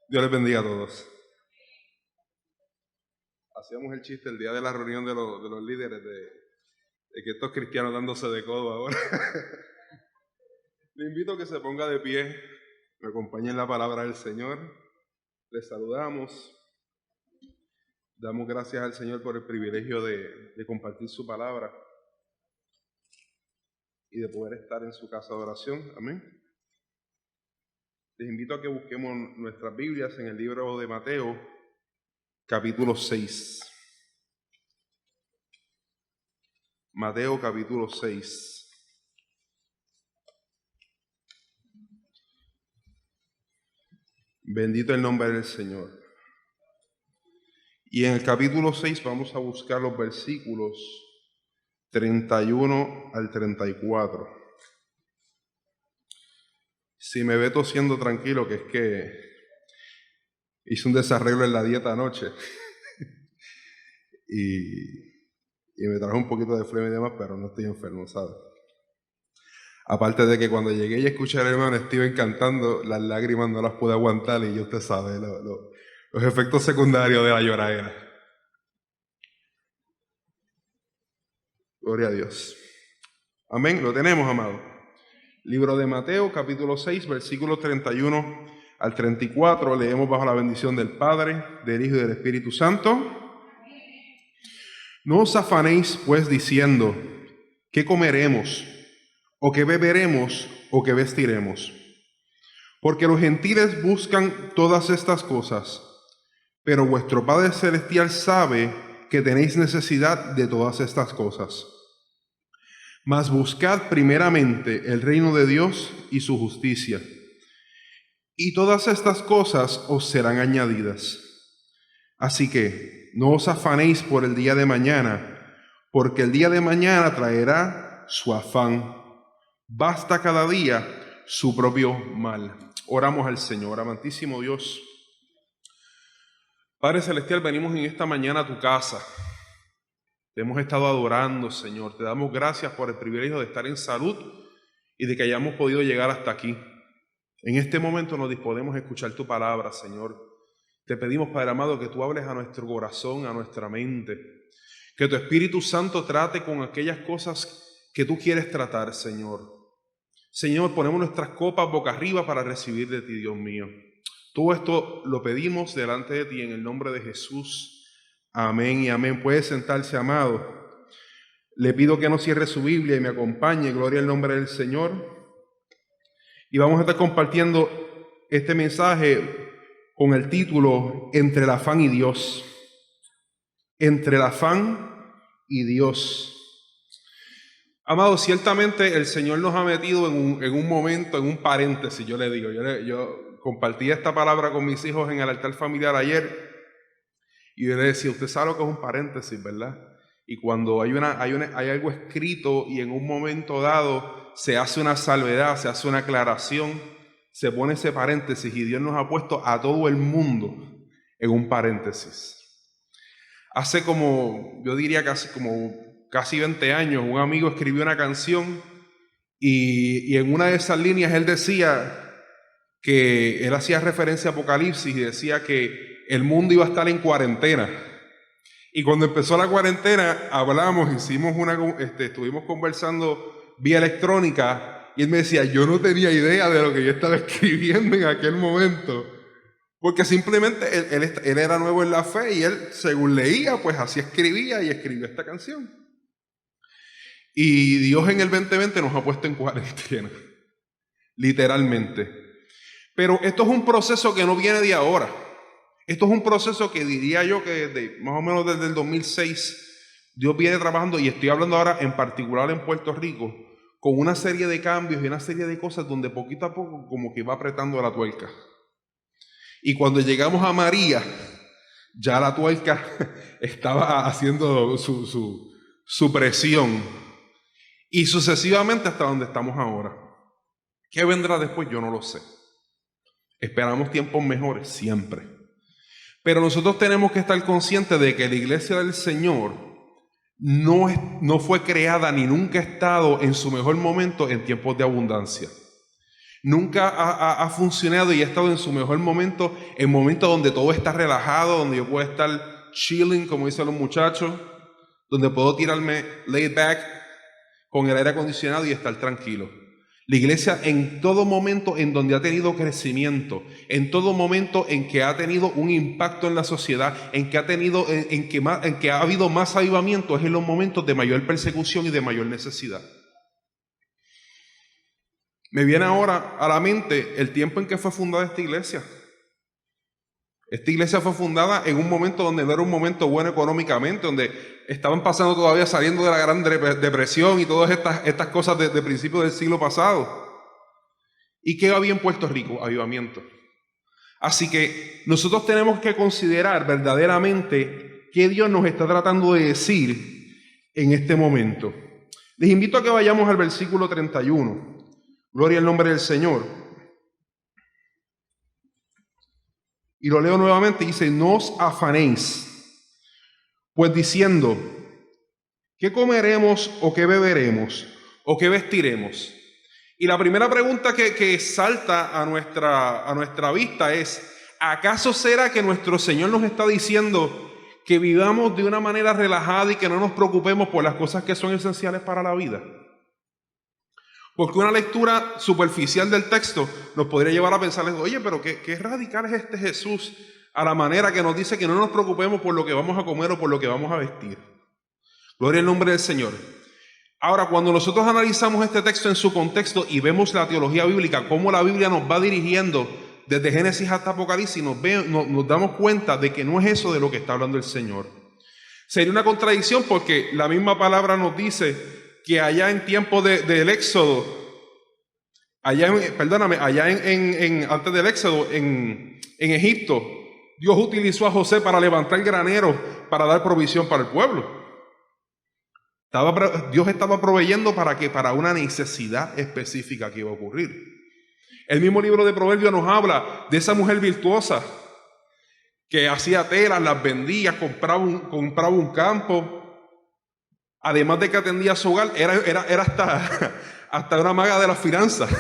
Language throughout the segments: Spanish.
Dios les bendiga a todos. Hacíamos el chiste el día de la reunión de los líderes de que estos cristianos dándose de codo ahora. Le invito a que se ponga de pie, me acompañe en la palabra del Señor. Les saludamos. Damos gracias al Señor por el privilegio de compartir su palabra y de poder estar en su casa de oración. Amén. Les invito a que busquemos nuestras Biblias en el libro de Mateo, capítulo 6. Mateo, capítulo 6. Bendito el nombre del Señor. Y en el capítulo 6 vamos a buscar los versículos 31 al 34. Si me ve tosiendo, tranquilo, que es que hice un desarreglo en la dieta anoche y me trajo un poquito de flema y demás, pero no estoy enfermo, ¿sabes? Aparte de que cuando llegué y escuché al hermano Steven cantando, las lágrimas no las pude aguantar y usted sabe los efectos secundarios de la lloradera. Gloria a Dios. Amén, lo tenemos, amado. Libro de Mateo, capítulo 6, versículos 31 al 34. Leemos bajo la bendición del Padre, del Hijo y del Espíritu Santo. No os afanéis, pues, diciendo, ¿qué comeremos? ¿O qué beberemos? ¿O qué vestiremos? Porque los gentiles buscan todas estas cosas, pero vuestro Padre Celestial sabe que tenéis necesidad de todas estas cosas. Mas buscad primeramente el reino de Dios y su justicia, y todas estas cosas os serán añadidas. Así que no os afanéis por el día de mañana, porque el día de mañana traerá su afán. Basta cada día su propio mal. Oramos al Señor. Amantísimo Dios, Padre Celestial, venimos en esta mañana a tu casa. Te hemos estado adorando, Señor. Te damos gracias por el privilegio de estar en salud y de que hayamos podido llegar hasta aquí. En este momento nos disponemos a escuchar tu palabra, Señor. Te pedimos, Padre amado, que tú hables a nuestro corazón, a nuestra mente. Que tu Espíritu Santo trate con aquellas cosas que tú quieres tratar, Señor. Señor, ponemos nuestras copas boca arriba para recibir de ti, Dios mío. Todo esto lo pedimos delante de ti en el nombre de Jesús. Amén y amén. Puede sentarse, amado. Le pido que no cierre su Biblia y me acompañe. Gloria al nombre del Señor. Y vamos a estar compartiendo este mensaje con el título Entre el afán y Dios. Entre el afán y Dios. Amado, ciertamente el Señor nos ha metido en un momento, en un paréntesis, yo le digo. Yo compartí esta palabra con mis hijos en el altar familiar ayer. Y yo le decía, usted sabe lo que es un paréntesis, ¿verdad? Y cuando hay algo escrito y en un momento dado se hace una salvedad, se hace una aclaración, se pone ese paréntesis y Dios nos ha puesto a todo el mundo en un paréntesis. Hace yo diría casi 20 años, un amigo escribió una canción y en una de esas líneas él decía que él hacía referencia a Apocalipsis y decía que el mundo iba a estar en cuarentena. Y cuando empezó la cuarentena, estuvimos conversando vía electrónica y él me decía, yo no tenía idea de lo que yo estaba escribiendo en aquel momento, porque simplemente él era nuevo en la fe y él, según leía, pues así escribía y escribió esta canción. Y Dios en el 2020 nos ha puesto en cuarentena, literalmente. Pero esto es un proceso que no viene de ahora. Esto es un proceso que diría yo que más o menos desde el 2006 Dios viene trabajando, y estoy hablando ahora en particular en Puerto Rico, con una serie de cambios y una serie de cosas donde poquito a poco como que va apretando la tuerca. Y cuando llegamos a María, ya la tuerca estaba haciendo su presión. Y sucesivamente hasta donde estamos ahora. ¿Qué vendrá después? Yo no lo sé. Esperamos tiempos mejores siempre. Pero nosotros tenemos que estar conscientes de que la iglesia del Señor no fue creada ni nunca ha estado en su mejor momento en tiempos de abundancia. Nunca ha funcionado y ha estado en su mejor momento, en momentos donde todo está relajado, donde yo puedo estar chilling, como dicen los muchachos, donde puedo tirarme laid back con el aire acondicionado y estar tranquilo. La iglesia en todo momento en donde ha tenido crecimiento, en todo momento en que ha tenido un impacto en la sociedad, en que ha habido más avivamiento, es en los momentos de mayor persecución y de mayor necesidad. Me viene ahora a la mente el tiempo en que fue fundada esta iglesia. Esta iglesia fue fundada en un momento donde no era un momento bueno económicamente, donde estaban pasando todavía saliendo de la Gran Depresión y todas estas cosas de principios del siglo pasado. ¿Y qué había en Puerto Rico? Avivamiento. Así que nosotros tenemos que considerar verdaderamente qué Dios nos está tratando de decir en este momento. Les invito a que vayamos al versículo 31. Gloria al nombre del Señor. Y lo leo nuevamente, dice, no os afanéis, pues diciendo, ¿qué comeremos o qué beberemos o qué vestiremos? Y la primera pregunta que salta a nuestra vista es, ¿acaso será que nuestro Señor nos está diciendo que vivamos de una manera relajada y que no nos preocupemos por las cosas que son esenciales para la vida? Porque una lectura superficial del texto nos podría llevar a pensar, oye, pero qué radical es este Jesús a la manera que nos dice que no nos preocupemos por lo que vamos a comer o por lo que vamos a vestir. Gloria al nombre del Señor. Ahora, cuando nosotros analizamos este texto en su contexto y vemos la teología bíblica, cómo la Biblia nos va dirigiendo desde Génesis hasta Apocalipsis, nos damos cuenta de que no es eso de lo que está hablando el Señor. Sería una contradicción porque la misma palabra nos dice que allá en tiempo del Éxodo, antes del Éxodo, en Egipto, Dios utilizó a José para levantar graneros, para dar provisión para el pueblo. Dios estaba proveyendo para una necesidad específica que iba a ocurrir. El mismo libro de Proverbios nos habla de esa mujer virtuosa que hacía telas, las vendía, compraba un campo. Además de que atendía su hogar, era hasta una maga de las finanzas,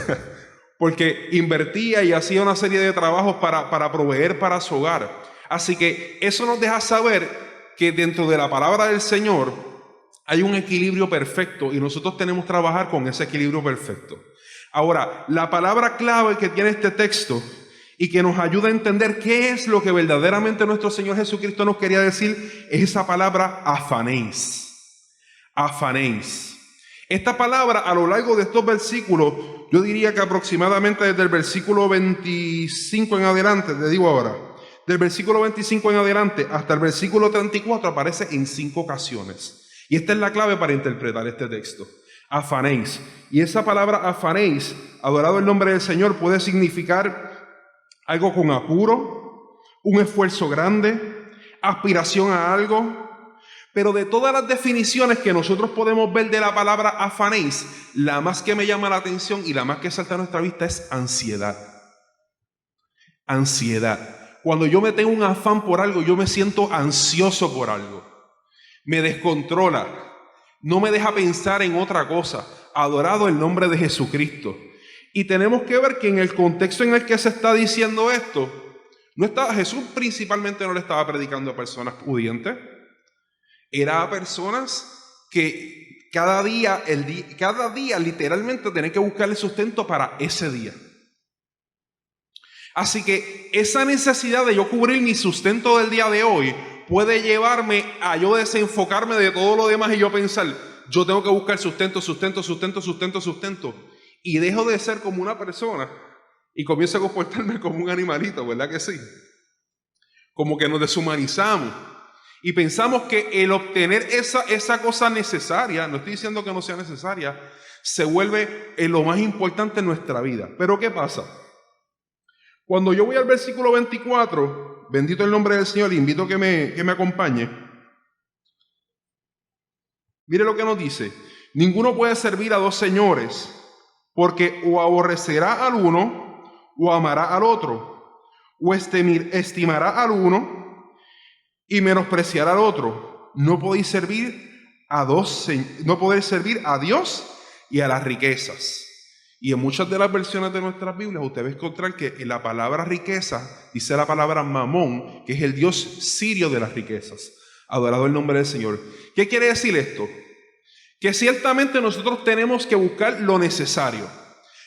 porque invertía y hacía una serie de trabajos para proveer para su hogar. Así que eso nos deja saber que dentro de la palabra del Señor hay un equilibrio perfecto y nosotros tenemos que trabajar con ese equilibrio perfecto. Ahora, la palabra clave que tiene este texto y que nos ayuda a entender qué es lo que verdaderamente nuestro Señor Jesucristo nos quería decir es esa palabra afanéis. Afanéis. Esta palabra a lo largo de estos versículos, yo diría que aproximadamente desde el versículo 25 en adelante, te digo ahora, del versículo 25 en adelante hasta el versículo 34 aparece en 5 ocasiones. Y esta es la clave para interpretar este texto. Afanéis. Y esa palabra afanéis, adorado el nombre del Señor, puede significar algo con apuro, un esfuerzo grande, aspiración a algo. Pero de todas las definiciones que nosotros podemos ver de la palabra afanéis, la más que me llama la atención y la más que salta a nuestra vista es ansiedad. Ansiedad. Cuando yo me tengo un afán por algo, yo me siento ansioso por algo. Me descontrola. No me deja pensar en otra cosa. Adorado el nombre de Jesucristo. Y tenemos que ver que en el contexto en el que se está diciendo esto, Jesús principalmente no le estaba predicando a personas pudientes. Era a personas que cada día literalmente tenían que buscar el sustento para ese día. Así que esa necesidad de yo cubrir mi sustento del día de hoy puede llevarme a yo desenfocarme de todo lo demás y yo pensar, yo tengo que buscar sustento. Y dejo de ser como una persona y comienzo a comportarme como un animalito, ¿verdad que sí? Como que nos deshumanizamos. Y pensamos que el obtener esa cosa necesaria, no estoy diciendo que no sea necesaria, se vuelve lo más importante en nuestra vida. Pero ¿qué pasa? Cuando yo voy al versículo 24, bendito el nombre del Señor, le invito a que me acompañe. Mire lo que nos dice. Ninguno puede servir a dos señores, porque o aborrecerá al uno, o amará al otro, o estimará al uno, y menospreciar al otro. No podéis servir a Dios y a las riquezas. Y en muchas de las versiones de nuestras Biblias usted va a encontrar que en la palabra riqueza dice la palabra mamón, que es el dios sirio de las riquezas. Adorado el nombre del Señor. ¿Qué quiere decir esto? Que ciertamente nosotros tenemos que buscar lo necesario,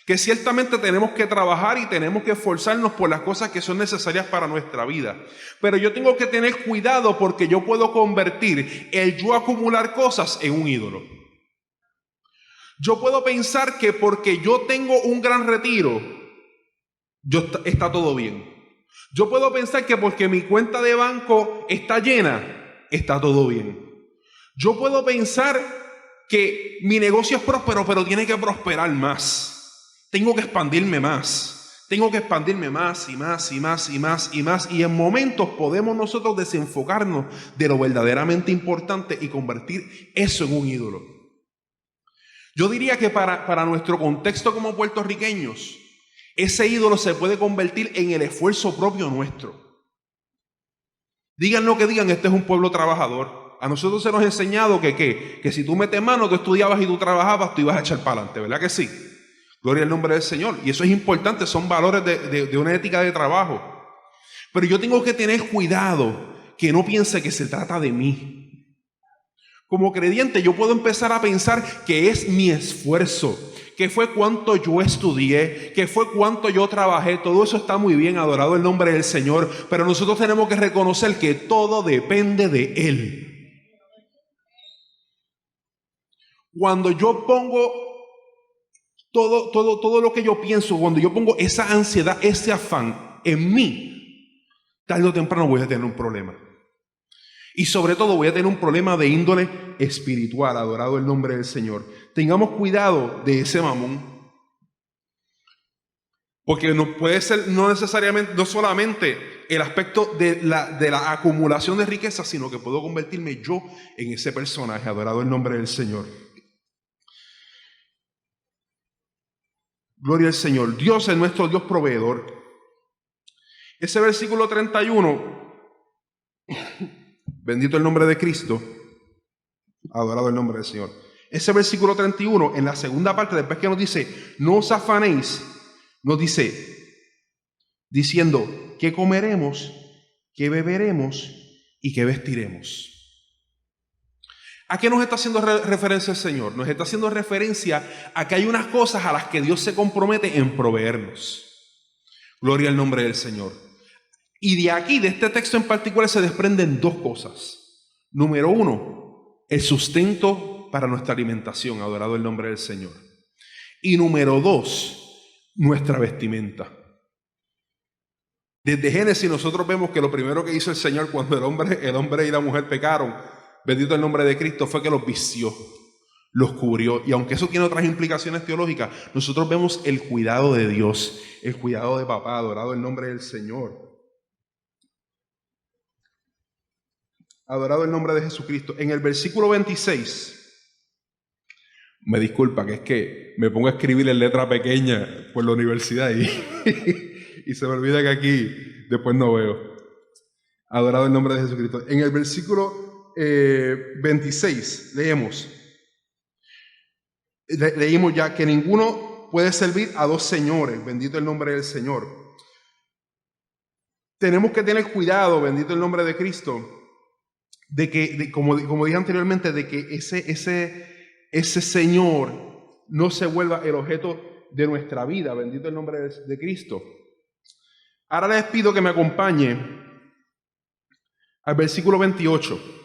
que ciertamente tenemos que trabajar y tenemos que esforzarnos por las cosas que son necesarias para nuestra vida. Pero yo tengo que tener cuidado porque yo puedo convertir el yo acumular cosas en un ídolo. Yo puedo pensar que porque yo tengo un gran retiro, está todo bien. Yo puedo pensar que porque mi cuenta de banco está llena, está todo bien. Yo puedo pensar que mi negocio es próspero, pero tiene que prosperar más. Tengo que expandirme más. Tengo que expandirme más y más y más y más y más. Y en momentos podemos nosotros desenfocarnos de lo verdaderamente importante y convertir eso en un ídolo. Yo diría que para nuestro contexto como puertorriqueños, ese ídolo se puede convertir en el esfuerzo propio nuestro. Digan lo que digan, este es un pueblo trabajador. A nosotros se nos ha enseñado que si tú metes mano, tú estudiabas y tú trabajabas, tú ibas a echar para adelante, ¿verdad que sí? Gloria al nombre del Señor. Y eso es importante, son valores de una ética de trabajo. Pero yo tengo que tener cuidado que no piense que se trata de mí. Como creyente yo puedo empezar a pensar que es mi esfuerzo, que fue cuánto yo estudié, que fue cuánto yo trabajé. Todo eso está muy bien, adorado el nombre del Señor, pero nosotros tenemos que reconocer que todo depende de Él. Cuando yo pongo todo lo que yo pienso, cuando yo pongo esa ansiedad, ese afán en mí, tarde o temprano voy a tener un problema. Y sobre todo voy a tener un problema de índole espiritual, adorado el nombre del Señor. Tengamos cuidado de ese mamón. Porque no puede ser no solamente el aspecto de la acumulación de riqueza, sino que puedo convertirme yo en ese personaje, adorado el nombre del Señor. Gloria al Señor. Dios es nuestro Dios proveedor. Ese versículo 31, bendito el nombre de Cristo, adorado el nombre del Señor. Ese versículo 31, en la segunda parte, después que nos dice, no os afanéis, nos dice, diciendo, ¿qué comeremos? ¿Qué beberemos? ¿Y qué vestiremos? ¿A qué nos está haciendo referencia el Señor? Nos está haciendo referencia a que hay unas cosas a las que Dios se compromete en proveernos. Gloria al nombre del Señor. Y de aquí, de este texto en particular, se desprenden dos cosas. Número uno, el sustento para nuestra alimentación, adorado el nombre del Señor. Y número dos, nuestra vestimenta. Desde Génesis nosotros vemos que lo primero que hizo el Señor cuando el hombre y la mujer pecaron, bendito el nombre de Cristo, fue que los vistió, los cubrió. Y aunque eso tiene otras implicaciones teológicas, nosotros vemos el cuidado de Dios, el cuidado de papá, adorado el nombre del Señor. Adorado el nombre de Jesucristo. En el versículo 26, me disculpa que es que me pongo a escribir en letra pequeña por la universidad y se me olvida que aquí después no veo. Adorado el nombre de Jesucristo. En el versículo 26 leímos ya que ninguno puede servir a dos señores, bendito el nombre del Señor. Tenemos que tener cuidado, bendito el nombre de Cristo, de que, como dije anteriormente, de que ese Señor no se vuelva el objeto de nuestra vida, bendito el nombre de Cristo. Ahora les pido que me acompañe al versículo 28.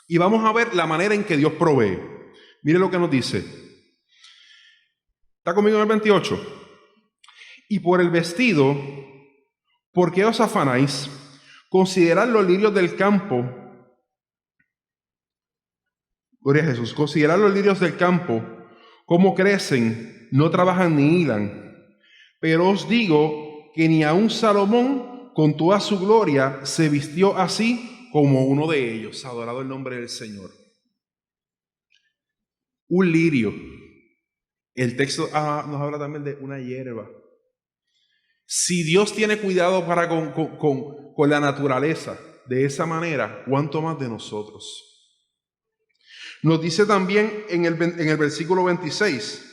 Y vamos a ver la manera en que Dios provee. Mire lo que nos dice. ¿Está conmigo en el 28? Y por el vestido, ¿por qué os afanáis? Considerad los lirios del campo. Gloria a Jesús. Considerad los lirios del campo, cómo crecen, no trabajan ni hilan. Pero os digo que ni aun Salomón, con toda su gloria, se vistió así como uno de ellos. Adorado el nombre del Señor. Un lirio. El texto nos habla también de una hierba. Si Dios tiene cuidado con la naturaleza de esa manera, ¿cuánto más de nosotros? Nos dice también en el versículo 26,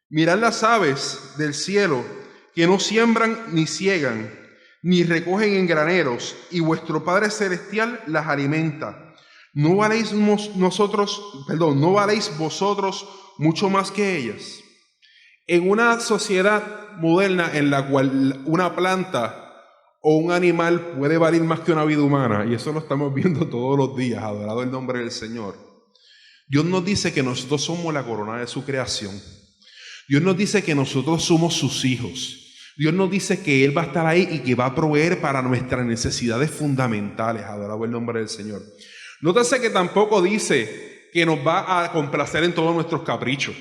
Mirad las aves del cielo, que no siembran ni ciegan, ni recogen en graneros, y vuestro Padre Celestial las alimenta. ¿No valéis vosotros mucho más que ellas? En una sociedad moderna en la cual una planta o un animal puede valer más que una vida humana, y eso lo estamos viendo todos los días, adorado el nombre del Señor, Dios nos dice que nosotros somos la corona de su creación. Dios nos dice que nosotros somos sus hijos. Dios nos dice que Él va a estar ahí y que va a proveer para nuestras necesidades fundamentales, adorado el nombre del Señor. Nótese que tampoco dice que nos va a complacer en todos nuestros caprichos.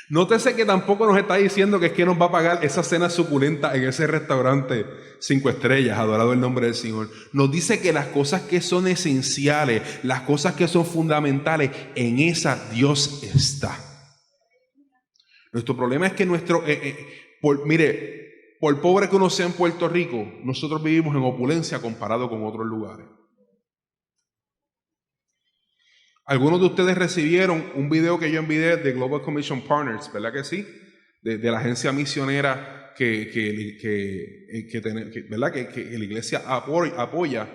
Nótese que tampoco nos está diciendo que es que nos va a pagar esa cena suculenta en ese restaurante 5 estrellas, adorado el nombre del Señor. Nos dice que las cosas que son esenciales, las cosas que son fundamentales, en esa Dios está. Nuestro problema es que por pobre que uno sea en Puerto Rico, nosotros vivimos en opulencia comparado con otros lugares. Algunos de ustedes recibieron un video que yo envié de Global Commission Partners, ¿verdad que sí? De la agencia misionera que la iglesia apoya.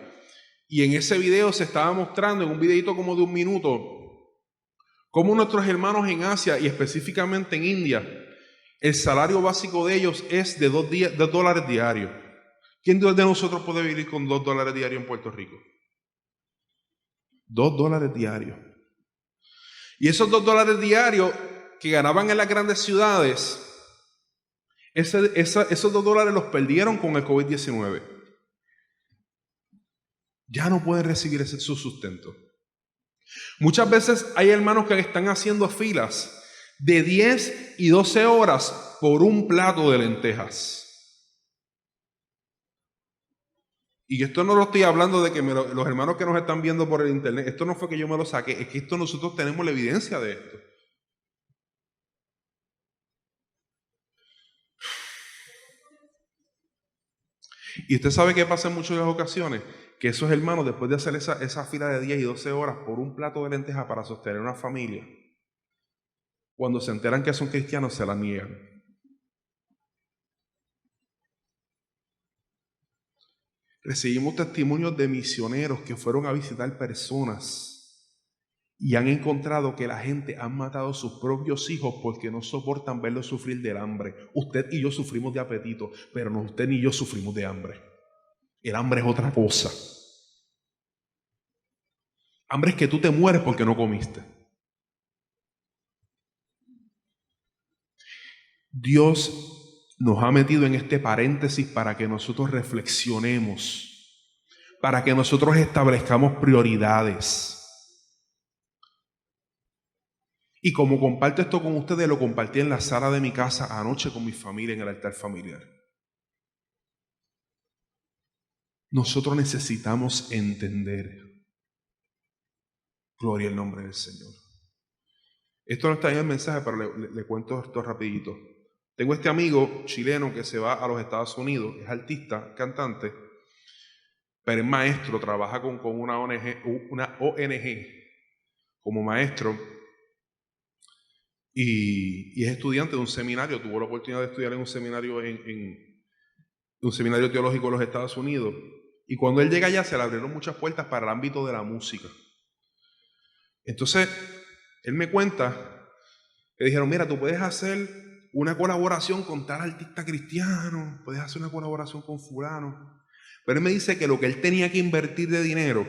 Y en ese video se estaba mostrando, en un videito como de 1 minuto, cómo nuestros hermanos en Asia y específicamente en India, el salario básico de ellos es de $2 diarios. ¿Quién de nosotros puede vivir con $2 diarios en Puerto Rico? $2 diarios. Y esos $2 diarios que ganaban en las grandes ciudades, esos $2 los perdieron con el COVID-19. Ya no pueden recibir su sustento. Muchas veces hay hermanos que están haciendo filas de 10 y 12 horas por un plato de lentejas. Y esto no lo estoy hablando de que los hermanos que nos están viendo por el internet, esto no fue que yo me lo saqué, es que esto nosotros tenemos la evidencia de esto. Y usted sabe qué pasa en muchas de las ocasiones, que esos hermanos, después de hacer esa fila de 10 y 12 horas por un plato de lentejas para sostener una familia, cuando se enteran que son cristianos, se la niegan. Recibimos testimonios de misioneros que fueron a visitar personas y han encontrado que la gente ha matado a sus propios hijos porque no soportan verlos sufrir del hambre. Usted y yo sufrimos de apetito, pero no usted ni yo sufrimos de hambre. El hambre es otra cosa. Hambre es que tú te mueres porque no comiste. Dios nos ha metido en este paréntesis para que nosotros reflexionemos, para que nosotros establezcamos prioridades. Y como comparto esto con ustedes, lo compartí en la sala de mi casa anoche con mi familia en el altar familiar. Nosotros necesitamos entender. Gloria al nombre del Señor. Esto no está en el mensaje, pero le cuento esto rapidito. Tengo este amigo chileno que se va a los Estados Unidos, es artista, cantante, pero es maestro, trabaja con una ONG como maestro y es estudiante de un seminario. Tuvo la oportunidad de estudiar en un seminario un seminario teológico en los Estados Unidos, y cuando él llega allá se le abrieron muchas puertas para el ámbito de la música. Entonces él me cuenta que dijeron: mira, tú puedes hacer una colaboración con tal artista cristiano, puedes hacer una colaboración con fulano. Pero él me dice que lo que él tenía que invertir de dinero,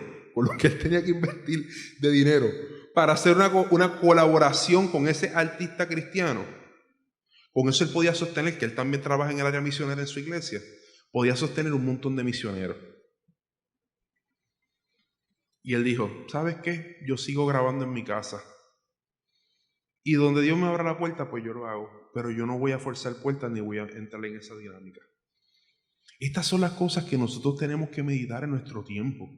para hacer una colaboración con ese artista cristiano, con eso él podía sostener, que él también trabaja en el área misionera en su iglesia, podía sostener un montón de misioneros. Y él dijo: ¿sabes qué? Yo sigo grabando en mi casa. Y donde Dios me abra la puerta, pues yo lo hago. Pero yo no voy a forzar puertas ni voy a entrar en esa dinámica. Estas son las cosas que nosotros tenemos que meditar en nuestro tiempo.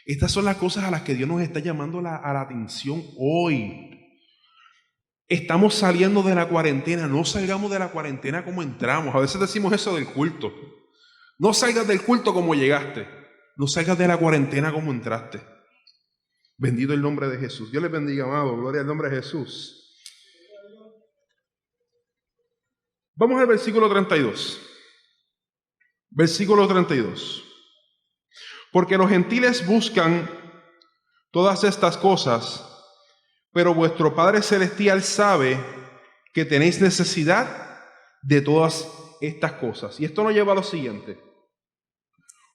Estas son las cosas a las que Dios nos está llamando a la atención hoy. Estamos saliendo de la cuarentena. No salgamos de la cuarentena como entramos. A veces decimos eso del culto. No salgas del culto como llegaste. No salgas de la cuarentena como entraste. Bendito el nombre de Jesús. Dios les bendiga, amado. Gloria al nombre de Jesús. Vamos al versículo 32. Versículo 32. Porque los gentiles buscan todas estas cosas, pero vuestro Padre Celestial sabe que tenéis necesidad de todas estas cosas. Y esto nos lleva a lo siguiente.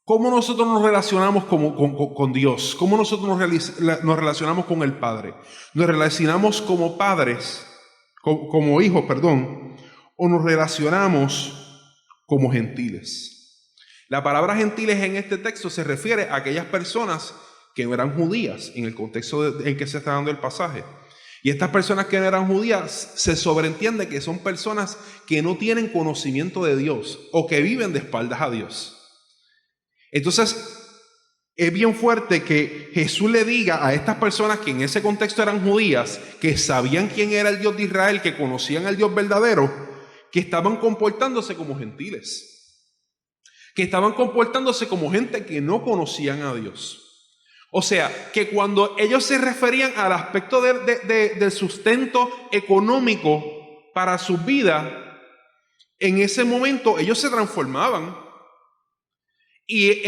¿Cómo nosotros nos relacionamos con Dios? ¿Cómo nosotros nos relacionamos con el Padre? ¿Nos relacionamos como padres, como hijos, perdón, o nos relacionamos como gentiles? La palabra gentiles en este texto se refiere a aquellas personas que no eran judías, en el contexto en que se está dando el pasaje. Y estas personas que no eran judías, se sobreentiende que son personas que no tienen conocimiento de Dios o que viven de espaldas a Dios. Entonces, es bien fuerte que Jesús le diga a estas personas que en ese contexto eran judías, que sabían quién era el Dios de Israel, que conocían al Dios verdadero, que estaban comportándose como gentiles, que estaban comportándose como gente que no conocían a Dios. O sea, que cuando ellos se referían al aspecto del sustento económico para su vida, en ese momento ellos se transformaban. Y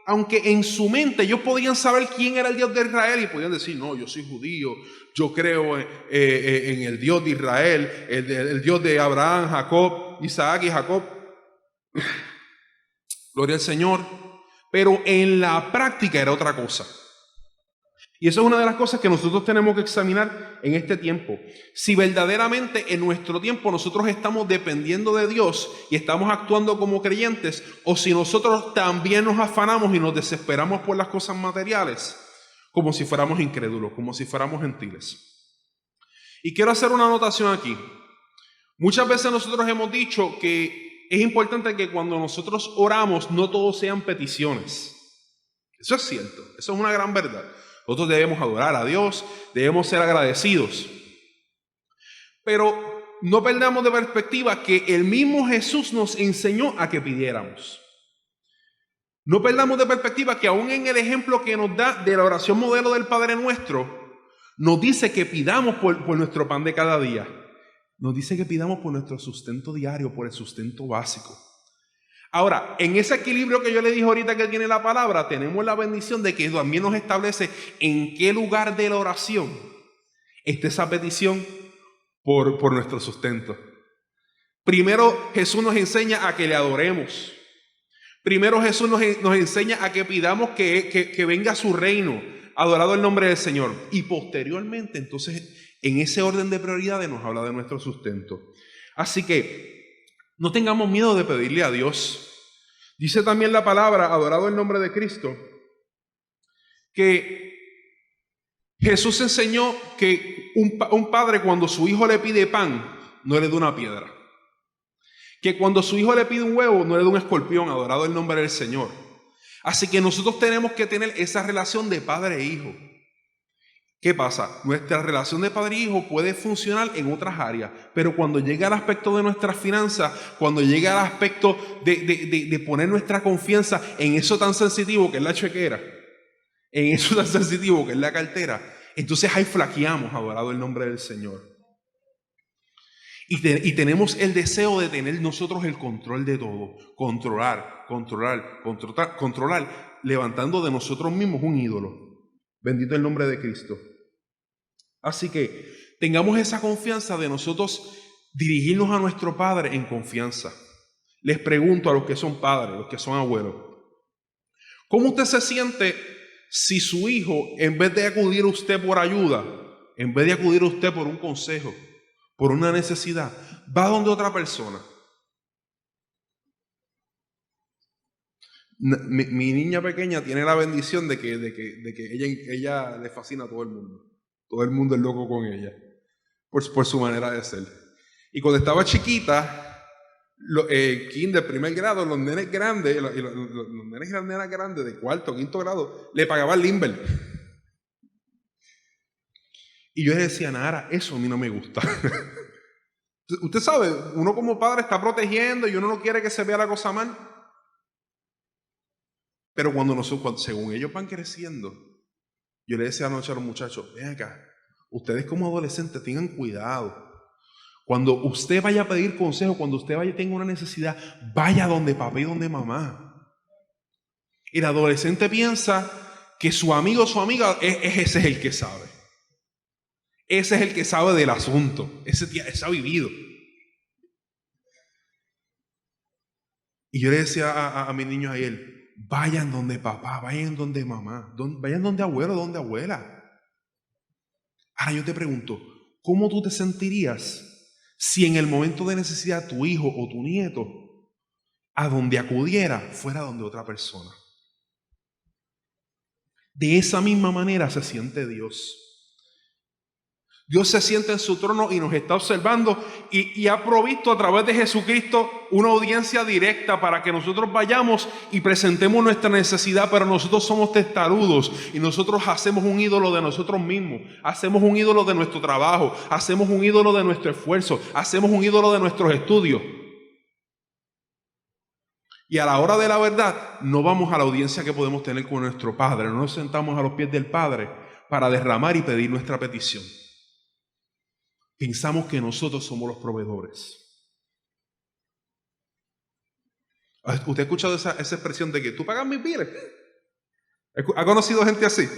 aunque en su mente ellos podían saber quién era el Dios de Israel y podían decir, no, yo soy judío, yo creo en el Dios de Israel, el Dios de Abraham, Jacob, Isaac y Jacob. Gloria al Señor. Pero en la práctica era otra cosa. Y eso es una de las cosas que nosotros tenemos que examinar en este tiempo. Si verdaderamente en nuestro tiempo nosotros estamos dependiendo de Dios y estamos actuando como creyentes, o si nosotros también nos afanamos y nos desesperamos por las cosas materiales, como si fuéramos incrédulos, como si fuéramos gentiles. Y quiero hacer una anotación aquí. Muchas veces nosotros hemos dicho que es importante que cuando nosotros oramos no todos sean peticiones. Eso es cierto, eso es una gran verdad. Nosotros debemos adorar a Dios, debemos ser agradecidos. Pero no perdamos de perspectiva que el mismo Jesús nos enseñó a que pidiéramos. No perdamos de perspectiva que aún en el ejemplo que nos da de la oración modelo del Padre Nuestro, nos dice que pidamos por nuestro pan de cada día. Nos dice que pidamos por nuestro sustento diario, por el sustento básico. Ahora, en ese equilibrio que yo le dije ahorita que tiene la palabra, tenemos la bendición de que también nos establece en qué lugar de la oración está esa petición por nuestro sustento. Primero Jesús nos enseña a que le adoremos. Primero Jesús nos enseña a que pidamos que venga su reino, adorado el nombre del Señor. Y posteriormente, entonces, en ese orden de prioridades nos habla de nuestro sustento. Así que no tengamos miedo de pedirle a Dios. Dice también la palabra, adorado el nombre de Cristo, que Jesús enseñó que un padre cuando su hijo le pide pan, no le da una piedra. Que cuando su hijo le pide un huevo, no le da un escorpión, adorado el nombre del Señor. Así que nosotros tenemos que tener esa relación de padre e hijo. ¿Qué pasa? Nuestra relación de padre e hijo puede funcionar en otras áreas, pero cuando llega al aspecto de nuestras finanzas, cuando llega al aspecto de poner nuestra confianza en eso tan sensitivo que es la chequera, en eso tan sensitivo que es la cartera, entonces ahí flaqueamos, adorado el nombre del Señor. Y tenemos el deseo de tener nosotros el control de todo, controlar, levantando de nosotros mismos un ídolo. Bendito el nombre de Cristo. Así que tengamos esa confianza de nosotros dirigirnos a nuestro Padre en confianza. Les pregunto a los que son padres, los que son abuelos, ¿cómo usted se siente si su hijo, en vez de acudir a usted por ayuda, en vez de acudir a usted por un consejo, por una necesidad, va donde otra persona? Mi niña pequeña tiene la bendición de que ella le fascina a todo el mundo. Todo el mundo es loco con ella, por su manera de ser. Y cuando estaba chiquita, kinder, primer grado, los nenes grandes, los nenes grandes de cuarto, quinto grado, le pagaban Limber. Y yo le decía, Nara, eso a mí no me gusta. Usted sabe, uno como padre está protegiendo y uno no quiere que se vea la cosa mal. Pero según ellos van creciendo, yo le decía anoche a los muchachos, ven acá, ustedes como adolescentes tengan cuidado. Cuando usted vaya a pedir consejo, cuando usted tenga una necesidad, vaya donde papá y donde mamá. El adolescente piensa que su amigo o su amiga ese es el que sabe. Ese es el que sabe del asunto. Ese ha vivido. Y yo le decía a mis niños ayer, vayan donde papá, vayan donde mamá, vayan donde abuelo, donde abuela. Ahora yo te pregunto, ¿cómo tú te sentirías si en el momento de necesidad tu hijo o tu nieto a donde acudiera fuera donde otra persona? De esa misma manera se siente Dios. Dios se sienta en su trono y nos está observando y ha provisto a través de Jesucristo una audiencia directa para que nosotros vayamos y presentemos nuestra necesidad, pero nosotros somos testarudos y nosotros hacemos un ídolo de nosotros mismos, hacemos un ídolo de nuestro trabajo, hacemos un ídolo de nuestro esfuerzo, hacemos un ídolo de nuestros estudios. Y a la hora de la verdad no vamos a la audiencia que podemos tener con nuestro Padre, no nos sentamos a los pies del Padre para derramar y pedir nuestra petición. Pensamos que nosotros somos los proveedores. ¿Usted ha escuchado esa expresión de que tú pagas mis biles? ¿Ha conocido gente así?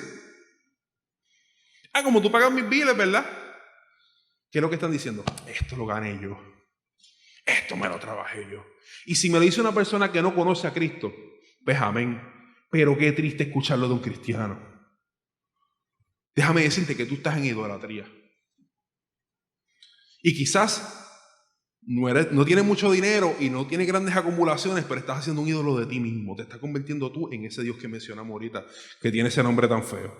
Como tú pagas mis biles, ¿verdad? ¿Qué es lo que están diciendo? Esto lo gané yo. Esto me lo trabajé yo. Y si me lo dice una persona que no conoce a Cristo, pues amén. Pero qué triste escucharlo de un cristiano. Déjame decirte que tú estás en idolatría. Y quizás no tienes mucho dinero y no tienes grandes acumulaciones, pero estás haciendo un ídolo de ti mismo. Te estás convirtiendo tú en ese Dios que mencionamos ahorita, que tiene ese nombre tan feo.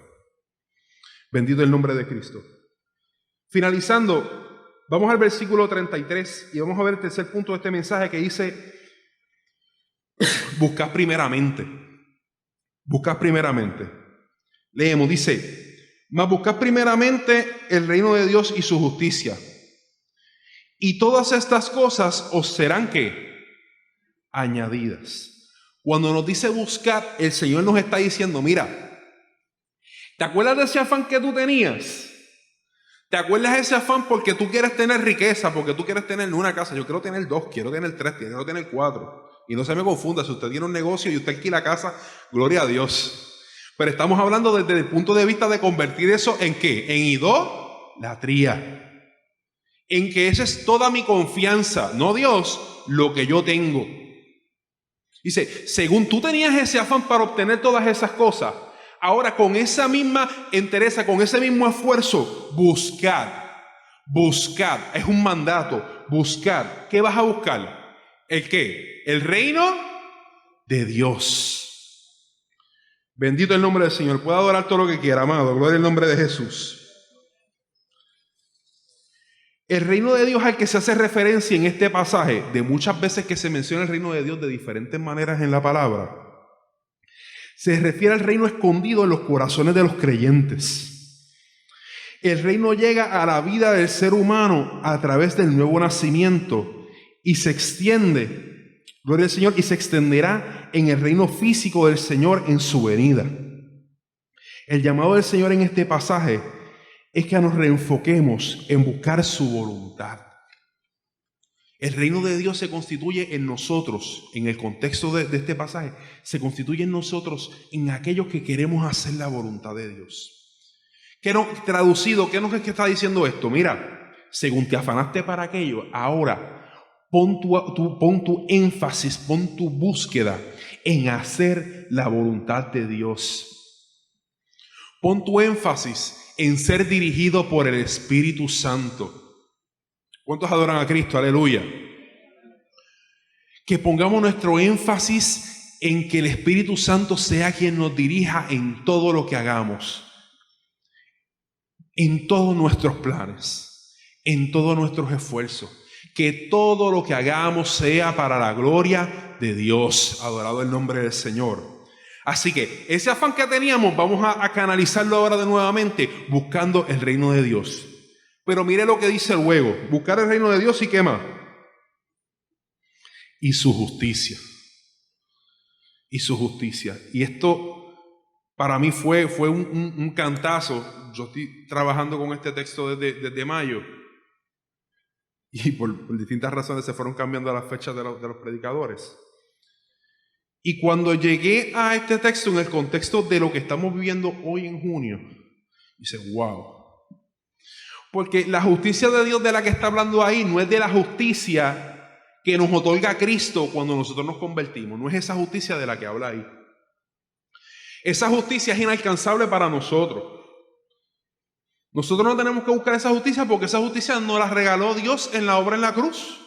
Bendito el nombre de Cristo. Finalizando, vamos al versículo 33 y vamos a ver el tercer punto de este mensaje que dice, buscad primeramente. Buscad primeramente. Leemos, dice, mas buscad primeramente el reino de Dios y su justicia. Y todas estas cosas os serán ¿qué? Añadidas. Cuando nos dice buscar, el Señor nos está diciendo, mira, ¿te acuerdas de ese afán que tú tenías? ¿Te acuerdas de ese afán porque tú quieres tener riqueza, porque tú quieres tener una casa? Yo quiero tener 2, quiero tener 3, quiero tener 4. Y no se me confunda, si usted tiene un negocio y usted alquila casa, gloria a Dios. Pero estamos hablando desde el punto de vista de convertir eso ¿en qué? En idolatría. En que esa es toda mi confianza, no Dios, lo que yo tengo. Dice, según tú tenías ese afán para obtener todas esas cosas, ahora con esa misma entereza, con ese mismo esfuerzo, buscar, es un mandato, buscar. ¿Qué vas a buscar? ¿El qué? El reino de Dios. Bendito el nombre del Señor. Puede adorar todo lo que quiera, amado. Gloria al nombre de Jesús. El reino de Dios al que se hace referencia en este pasaje, de muchas veces que se menciona el reino de Dios de diferentes maneras en la palabra, se refiere al reino escondido en los corazones de los creyentes. El reino llega a la vida del ser humano a través del nuevo nacimiento y se extiende, gloria al Señor, y se extenderá en el reino físico del Señor en su venida. El llamado del Señor en este pasaje es que nos reenfoquemos en buscar su voluntad. El reino de Dios se constituye en nosotros, en el contexto de este pasaje, se constituye en nosotros, en aquellos que queremos hacer la voluntad de Dios. Traducido, ¿qué nos es que está diciendo esto? Mira, según te afanaste para aquello, ahora pon tu énfasis, pon tu búsqueda en hacer la voluntad de Dios. Pon tu énfasis en ser dirigido por el Espíritu Santo. ¿Cuántos adoran a Cristo? Aleluya. Que pongamos nuestro énfasis en que el Espíritu Santo sea quien nos dirija en todo lo que hagamos, en todos nuestros planes, en todos nuestros esfuerzos. Que todo lo que hagamos sea para la gloria de Dios. Adorado el nombre del Señor. Así que ese afán que teníamos vamos a canalizarlo ahora de nuevamente buscando el reino de Dios. Pero mire lo que dice luego, buscar el reino de Dios y ¿qué más? Y su justicia. Y su justicia. Y esto para mí fue un cantazo. Yo estoy trabajando con este texto desde mayo. Y por distintas razones se fueron cambiando las fechas de los predicadores. Y cuando llegué a este texto en el contexto de lo que estamos viviendo hoy en junio, dice, wow. Porque la justicia de Dios de la que está hablando ahí no es de la justicia que nos otorga Cristo cuando nosotros nos convertimos. No es esa justicia de la que habla ahí. Esa justicia es inalcanzable para nosotros. Nosotros no tenemos que buscar esa justicia porque esa justicia nos la regaló Dios en la obra en la cruz.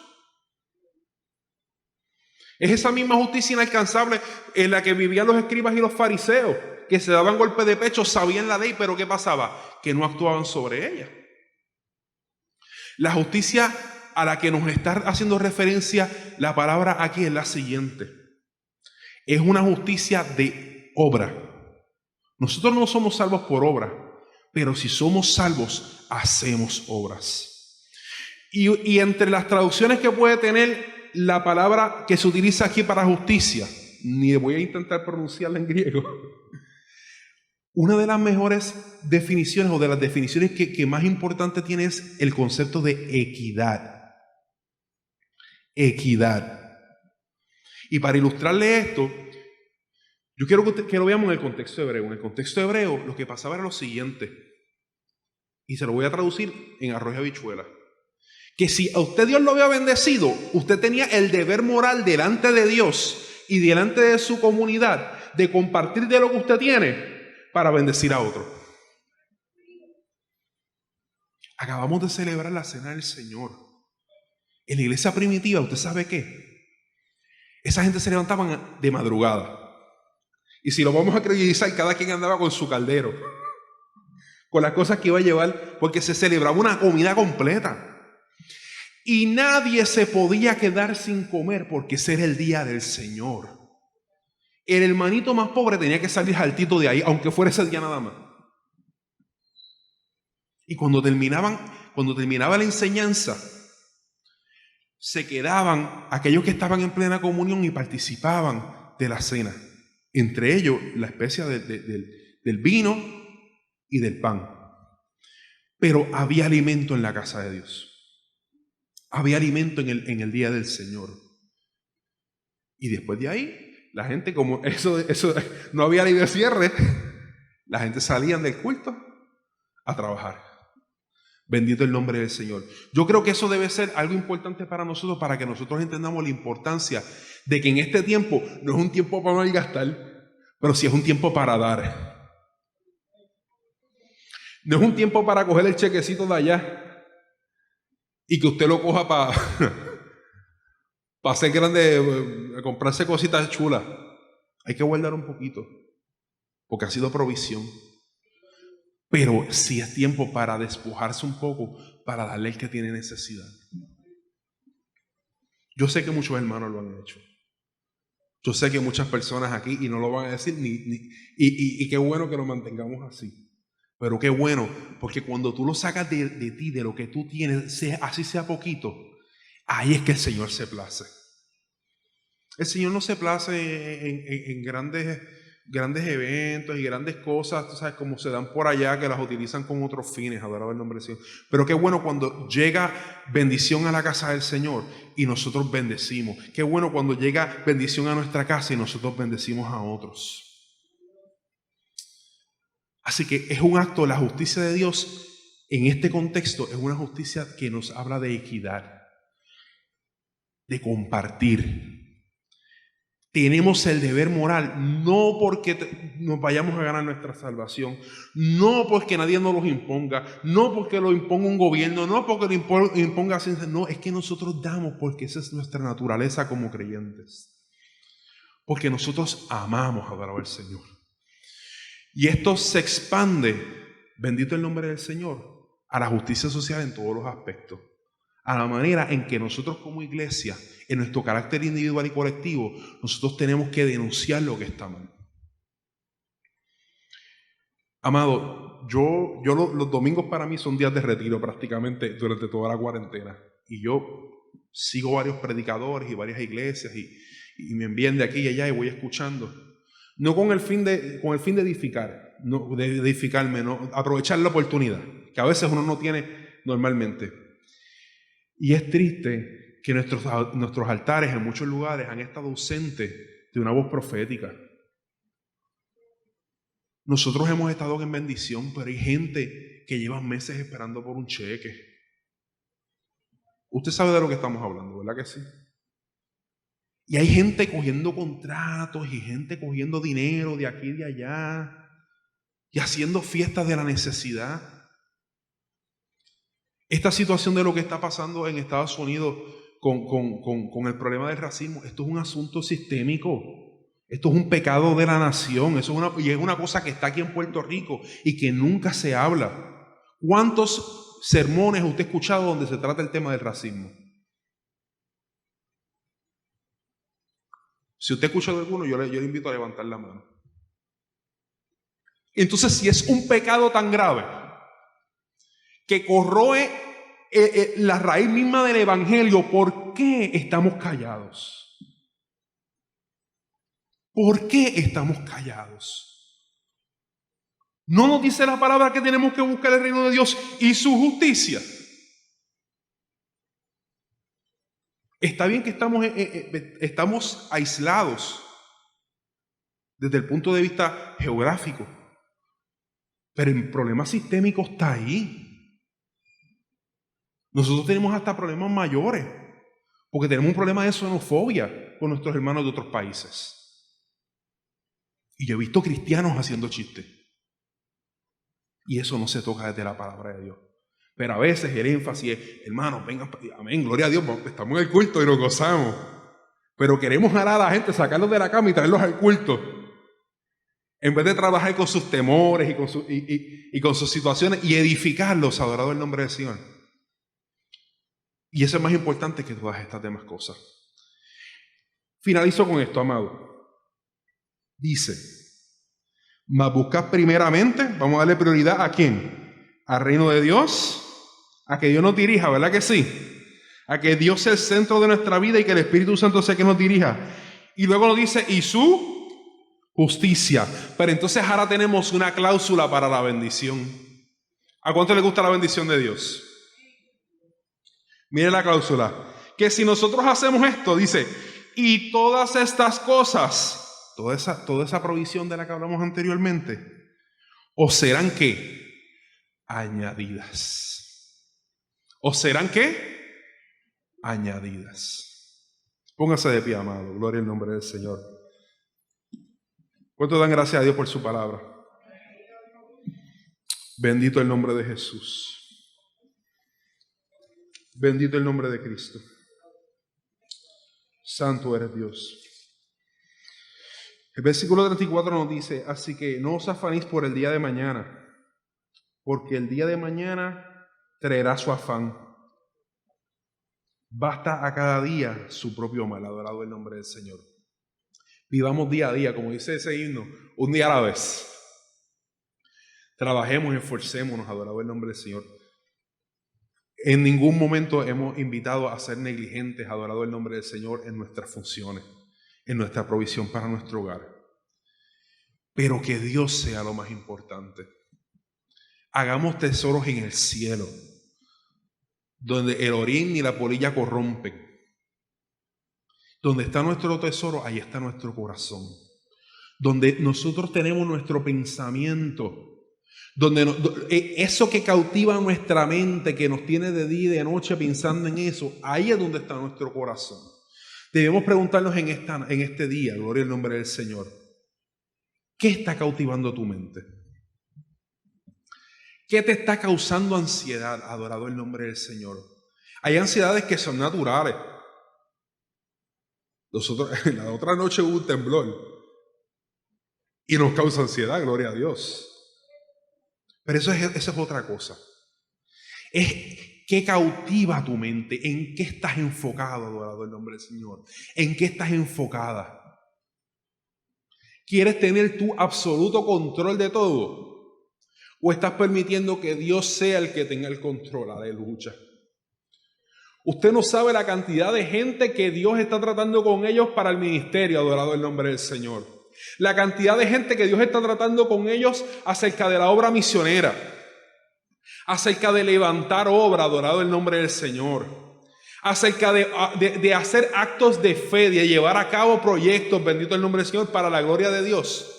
Es esa misma justicia inalcanzable en la que vivían los escribas y los fariseos, que se daban golpe de pecho, sabían la ley, pero ¿qué pasaba? Que no actuaban sobre ella. La justicia a la que nos está haciendo referencia la palabra aquí es la siguiente. Es una justicia de obra. Nosotros no somos salvos por obra, pero si somos salvos, hacemos obras. Y entre las traducciones que puede tener la palabra que se utiliza aquí para justicia, ni voy a intentar pronunciarla en griego, una de las mejores definiciones o de las definiciones que más importante tiene es el concepto de equidad. Equidad. Y para ilustrarle esto, yo quiero que lo veamos en el contexto hebreo. En el contexto hebreo lo que pasaba era lo siguiente, y se lo voy a traducir en arroz y habichuela. Que si a usted Dios lo había bendecido, usted tenía el deber moral delante de Dios y delante de su comunidad de compartir de lo que usted tiene para bendecir a otro. Acabamos de celebrar la cena del Señor. En la iglesia primitiva, ¿usted sabe qué? Esa gente se levantaban de madrugada. Y si lo vamos a credibilizar, cada quien andaba con su caldero, con las cosas que iba a llevar, porque se celebraba una comida completa. Y nadie se podía quedar sin comer porque ese era el día del Señor. El hermanito más pobre tenía que salir jaltito de ahí, aunque fuera ese día nada más. Y cuando terminaba la enseñanza, se quedaban aquellos que estaban en plena comunión y participaban de la cena. Entre ellos, la especia del vino y del pan. Pero había alimento en la casa de Dios. Había alimento en el día del Señor. Y después de ahí, la gente, como eso no había libre cierre, la gente salían del culto a trabajar. Bendito el nombre del Señor. Yo creo que eso debe ser algo importante para nosotros, para que nosotros entendamos la importancia de que en este tiempo no es un tiempo para malgastar, pero sí es un tiempo para dar. No es un tiempo para coger el chequecito de allá y que usted lo coja para hacer grande, comprarse cositas chulas. Hay que guardar un poquito, porque ha sido provisión. Pero sí es tiempo para despojarse un poco, para darle al que tiene necesidad. Yo sé que muchos hermanos lo han hecho. Yo sé que muchas personas aquí, y no lo van a decir, y qué bueno que lo mantengamos así. Pero qué bueno, porque cuando tú lo sacas de ti, de lo que tú tienes, así sea poquito, ahí es que el Señor se place. El Señor no se place en grandes eventos y grandes cosas, tú sabes, como se dan por allá, que las utilizan con otros fines, adorado el nombre del Señor. Pero qué bueno cuando llega bendición a la casa del Señor y nosotros bendecimos. Qué bueno cuando llega bendición a nuestra casa y nosotros bendecimos a otros. Así que es un acto, la justicia de Dios en este contexto es una justicia que nos habla de equidad, de compartir. Tenemos el deber moral, no porque nos vayamos a ganar nuestra salvación, no porque nadie nos los imponga, no porque lo imponga un gobierno, no porque lo imponga ciencia, no, es que nosotros damos porque esa es nuestra naturaleza como creyentes. Porque nosotros amamos adorar al Señor. Y esto se expande, bendito el nombre del Señor, a la justicia social en todos los aspectos. A la manera en que nosotros como iglesia, en nuestro carácter individual y colectivo, nosotros tenemos que denunciar lo que está mal. Amado, los domingos para mí son días de retiro prácticamente durante toda la cuarentena. Y yo sigo varios predicadores y varias iglesias y me envían de aquí y allá y voy escuchando. No con el fin de edificar, no, de edificarme, no, aprovechar la oportunidad, que a veces uno no tiene normalmente. Y es triste que nuestros altares en muchos lugares han estado ausentes de una voz profética. Nosotros hemos estado en bendición, pero hay gente que lleva meses esperando por un cheque. Usted sabe de lo que estamos hablando, ¿verdad que sí? Y hay gente cogiendo contratos y gente cogiendo dinero de aquí y de allá y haciendo fiestas de la necesidad. Esta situación de lo que está pasando en Estados Unidos con el problema del racismo, esto es un asunto sistémico. Esto es un pecado de la nación. Y es una cosa que está aquí en Puerto Rico y que nunca se habla. ¿Cuántos sermones usted ha escuchado donde se trata el tema del racismo? Si usted ha escuchado alguno, yo le invito a levantar la mano. Entonces, si es un pecado tan grave que corroe la raíz misma del evangelio, ¿por qué estamos callados? ¿Por qué estamos callados? ¿No nos dice la palabra que tenemos que buscar el reino de Dios y su justicia? Está bien que estamos aislados desde el punto de vista geográfico, pero el problema sistémico está ahí. Nosotros tenemos hasta problemas mayores, porque tenemos un problema de xenofobia con nuestros hermanos de otros países. Y yo he visto cristianos haciendo chistes. Y eso no se toca desde la palabra de Dios. Pero a veces el énfasis es, hermanos, vengan, amén, gloria a Dios, estamos en el culto y nos gozamos. Pero queremos jalar a la gente, sacarlos de la cama y traerlos al culto. En vez de trabajar con sus temores y con sus situaciones y edificarlos, adorado el nombre del Señor. Y eso es más importante que todas estas demás cosas. Finalizo con esto, amado. Dice, mas buscad primeramente, vamos a darle prioridad ¿a quién? Al reino de Dios, a que Dios nos dirija, ¿verdad que sí? A que Dios sea el centro de nuestra vida y que el Espíritu Santo sea que nos dirija. Y luego nos dice, y su justicia. Pero entonces ahora tenemos una cláusula para la bendición. ¿A cuánto le gusta la bendición de Dios? Mire la cláusula. Que si nosotros hacemos esto, dice, y todas estas cosas, toda esa provisión de la que hablamos anteriormente, ¿o serán qué? Añadidas. ¿O serán qué? Añadidas. Póngase de pie, amado. Gloria al nombre del Señor. ¿Cuánto dan gracias a Dios por su palabra? Bendito el nombre de Jesús. Bendito el nombre de Cristo. Santo eres Dios. El versículo 34 nos dice, así que no os afanéis por el día de mañana, porque el día de mañana traerá su afán. Basta a cada día su propio mal, adorado el nombre del Señor. Vivamos día a día, como dice ese himno, un día a la vez. Trabajemos, esforcémonos, adorado el nombre del Señor. En ningún momento hemos invitado a ser negligentes, adorado el nombre del Señor, en nuestras funciones, en nuestra provisión para nuestro hogar. Pero que Dios sea lo más importante. Hagamos tesoros en el cielo, donde el orín ni la polilla corrompen. Donde está nuestro tesoro, ahí está nuestro corazón. Donde nosotros tenemos nuestro pensamiento, donde eso que cautiva nuestra mente, que nos tiene de día y de noche pensando en eso, ahí es donde está nuestro corazón. Debemos preguntarnos en este día, gloria al nombre del Señor, ¿qué está cautivando tu mente? ¿Qué te está causando ansiedad, adorado el nombre del Señor? Hay ansiedades que son naturales. La otra noche hubo un temblor y nos causa ansiedad, gloria a Dios. Pero eso es otra cosa. Es qué cautiva tu mente, en qué estás enfocado, adorado el nombre del Señor. ¿En qué estás enfocada? ¿Quieres tener tu absoluto control de todo? ¿O estás permitiendo que Dios sea el que tenga el control? Aleluya. Usted no sabe la cantidad de gente que Dios está tratando con ellos para el ministerio, adorado el nombre del Señor. La cantidad de gente que Dios está tratando con ellos acerca de la obra misionera, acerca de levantar obra, adorado el nombre del Señor. acerca de hacer actos de fe, de llevar a cabo proyectos, bendito el nombre del Señor, para la gloria de Dios.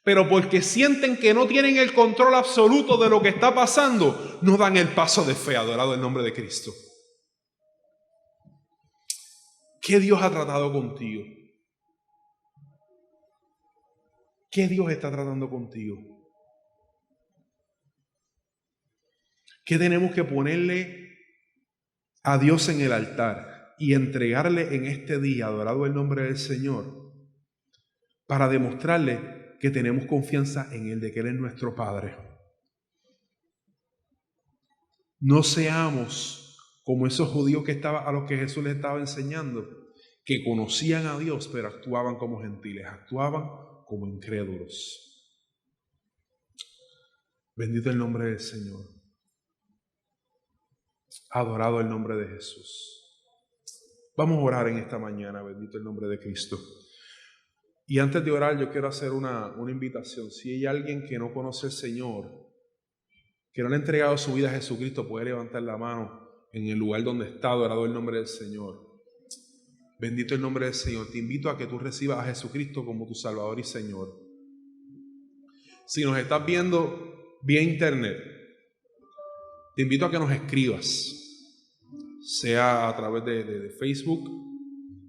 Pero porque sienten que no tienen el control absoluto de lo que está pasando, no dan el paso de fe, adorado el nombre de Cristo. ¿Qué Dios ha tratado contigo? ¿Qué Dios está tratando contigo? ¿Qué tenemos que ponerle a Dios en el altar y entregarle en este día, adorado el nombre del Señor, para demostrarle que tenemos confianza en Él, de que Él es nuestro Padre? No seamos como esos judíos a los que Jesús les estaba enseñando, que conocían a Dios, pero actuaban como gentiles, actuaban como incrédulos. Bendito el nombre del Señor. Adorado el nombre de Jesús. Vamos a orar en esta mañana, bendito el nombre de Cristo. Y antes de orar, yo quiero hacer una invitación. Si hay alguien que no conoce al Señor, que no le ha entregado su vida a Jesucristo, puede levantar la mano en el lugar donde está, adorado el nombre del Señor. Bendito el nombre del Señor. Te invito a que tú recibas a Jesucristo como tu Salvador y Señor. Si nos estás viendo vía internet, te invito a que nos escribas, sea a través de Facebook,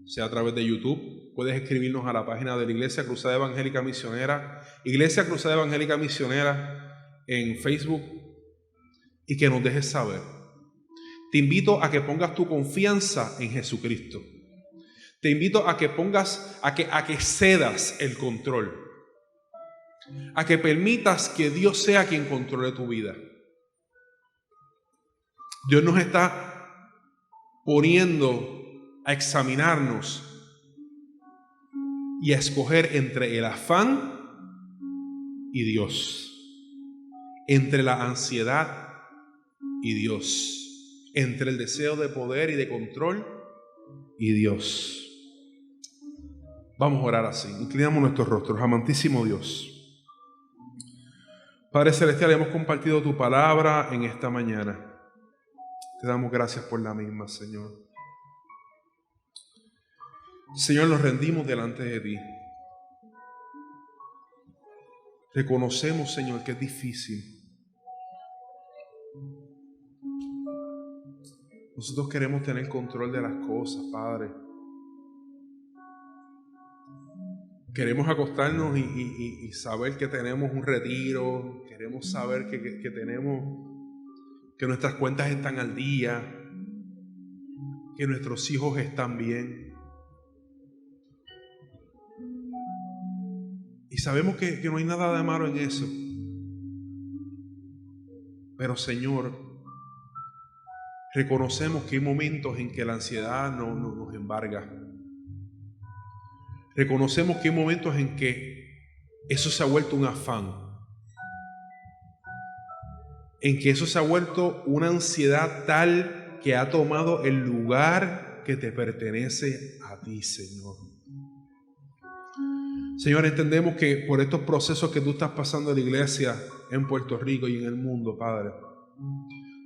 sea a través de YouTube. Puedes escribirnos a la página de la Iglesia Cruzada Evangélica Misionera, Iglesia Cruzada Evangélica Misionera en Facebook, y que nos dejes saber. Te invito a que pongas tu confianza en Jesucristo. Te invito a que que cedas el control, a que permitas que Dios sea quien controle tu vida. Dios nos está poniendo a examinarnos y a escoger entre el afán y Dios, entre la ansiedad y Dios, entre el deseo de poder y de control y Dios. Vamos a orar así. Inclinamos nuestros rostros. Amantísimo Dios, Padre Celestial, hemos compartido tu palabra en esta mañana. Te damos gracias por la misma, Señor. Señor, nos rendimos delante de ti. Reconocemos, Señor, que es difícil. Nosotros queremos tener control de las cosas, Padre. Queremos acostarnos y saber que tenemos un retiro. Queremos saber que nuestras cuentas están al día, que nuestros hijos están bien. Y sabemos que no hay nada de malo en eso. Pero, Señor, reconocemos que hay momentos en que la ansiedad nos embarga. Reconocemos que hay momentos en que eso se ha vuelto un afán, en que eso se ha vuelto una ansiedad tal que ha tomado el lugar que te pertenece a ti, Señor. Señor, entendemos que por estos procesos que tú estás pasando en la iglesia en Puerto Rico y en el mundo, Padre,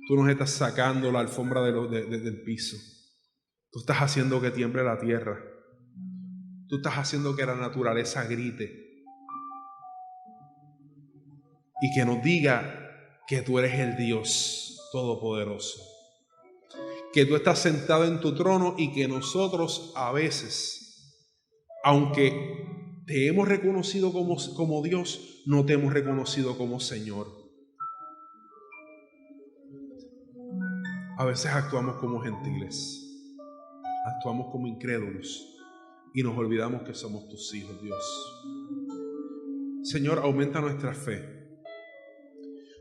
tú nos estás sacando la alfombra del piso. Tú estás haciendo que tiemble la tierra. Tú estás haciendo que la naturaleza grite y que nos diga que tú eres el Dios Todopoderoso, que tú estás sentado en tu trono y que nosotros a veces, aunque te hemos reconocido como Dios, no te hemos reconocido como Señor. A veces actuamos como gentiles, actuamos como incrédulos y nos olvidamos que somos tus hijos, Dios. Señor, aumenta nuestra fe.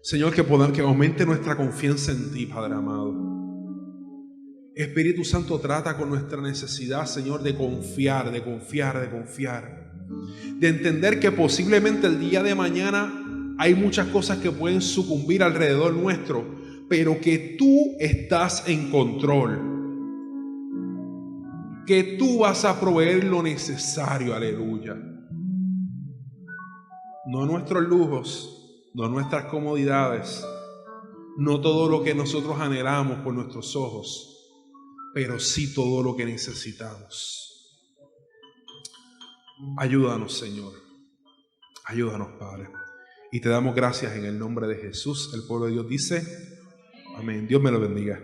Señor, que aumente nuestra confianza en ti, Padre amado. Espíritu Santo, trata con nuestra necesidad, Señor, de confiar, de entender que posiblemente el día de mañana hay muchas cosas que pueden sucumbir alrededor nuestro, pero que tú estás en control, que tú vas a proveer lo necesario, aleluya. No nuestros lujos, no nuestras comodidades, no todo lo que nosotros anhelamos por nuestros ojos, pero sí todo lo que necesitamos. Ayúdanos, Señor. Ayúdanos, Padre. Y te damos gracias en el nombre de Jesús. El pueblo de Dios dice, amén. Dios me lo bendiga.